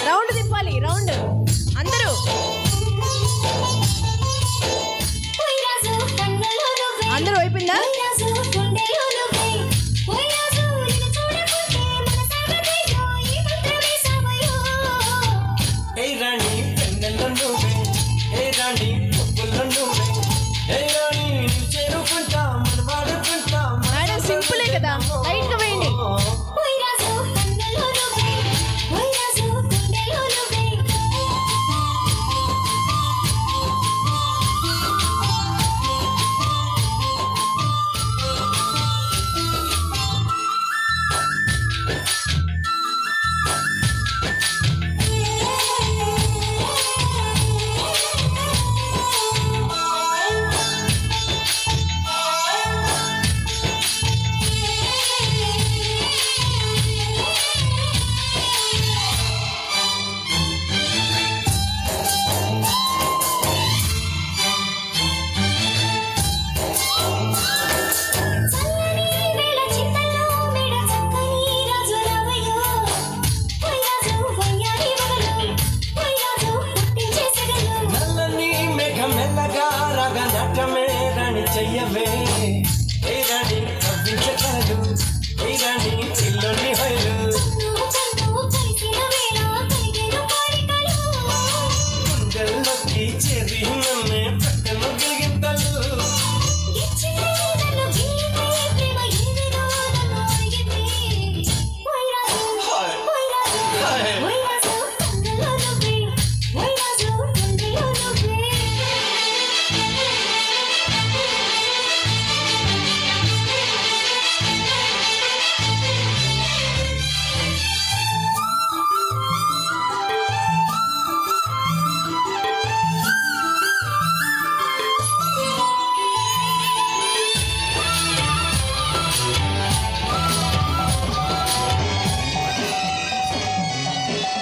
Round తిప్పాలి, round అందరూ. అందరూ అయిపోయిందా? మేడం సింపులే కదా, లైట్ గా వేయండి. చెయ్యవే ఏ రాణి కవ్వించగలదు, ఏ రాణి చిల్లుని హైలు గుండెల్లోకి చెరి నన్నే పక్కన గిలిగింతలు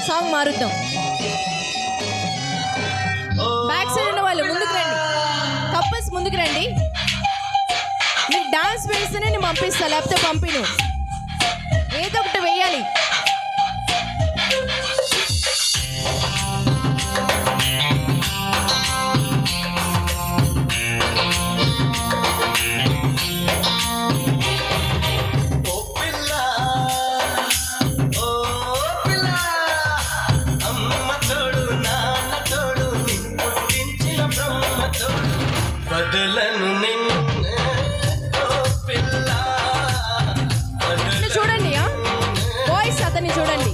సాంగ్ మారుద్దాం. బ్యాక్ సైడ్ ఉన్న వాళ్ళు ముందుకు రండి, కపుల్స్ ముందుకు రండి. మీరు డాన్స్ వేస్తేనే నేను పంపిస్తా, లేకపోతే పంపిను. ఏదో ఒకటి వేయాలి. చూడండి, బాయ్స్ అతన్ని చూడండి.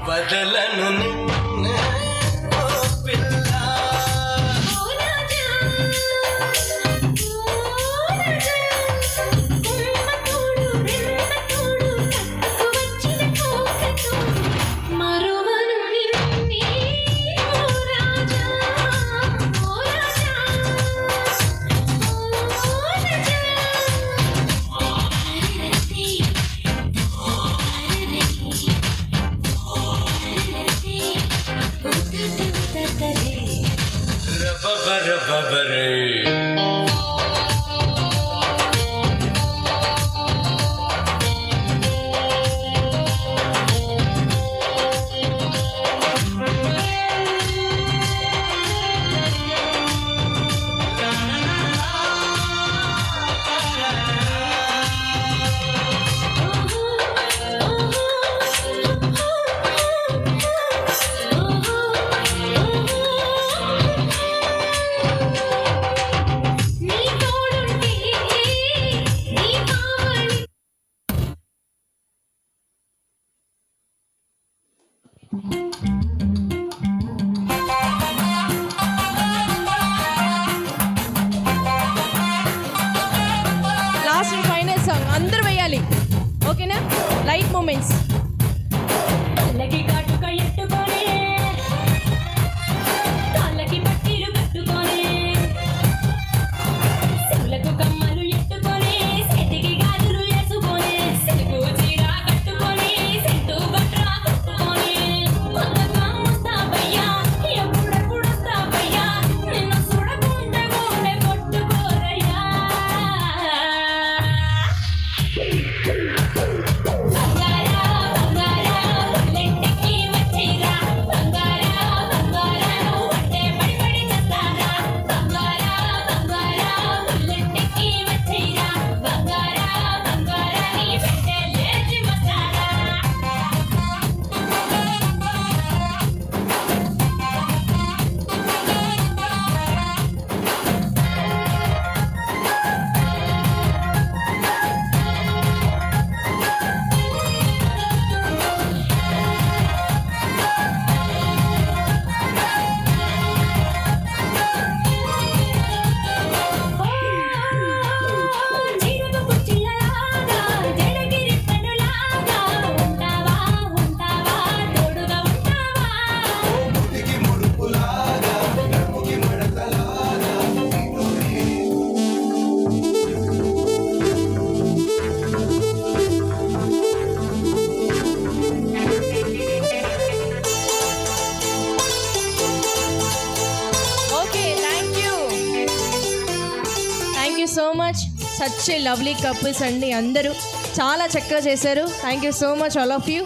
బదలను ఓకేనా? Light moments. So much. Such a lovely couples అండి అందరూ. చాలా చక్కగా చేశారు. Thank you so much all of you.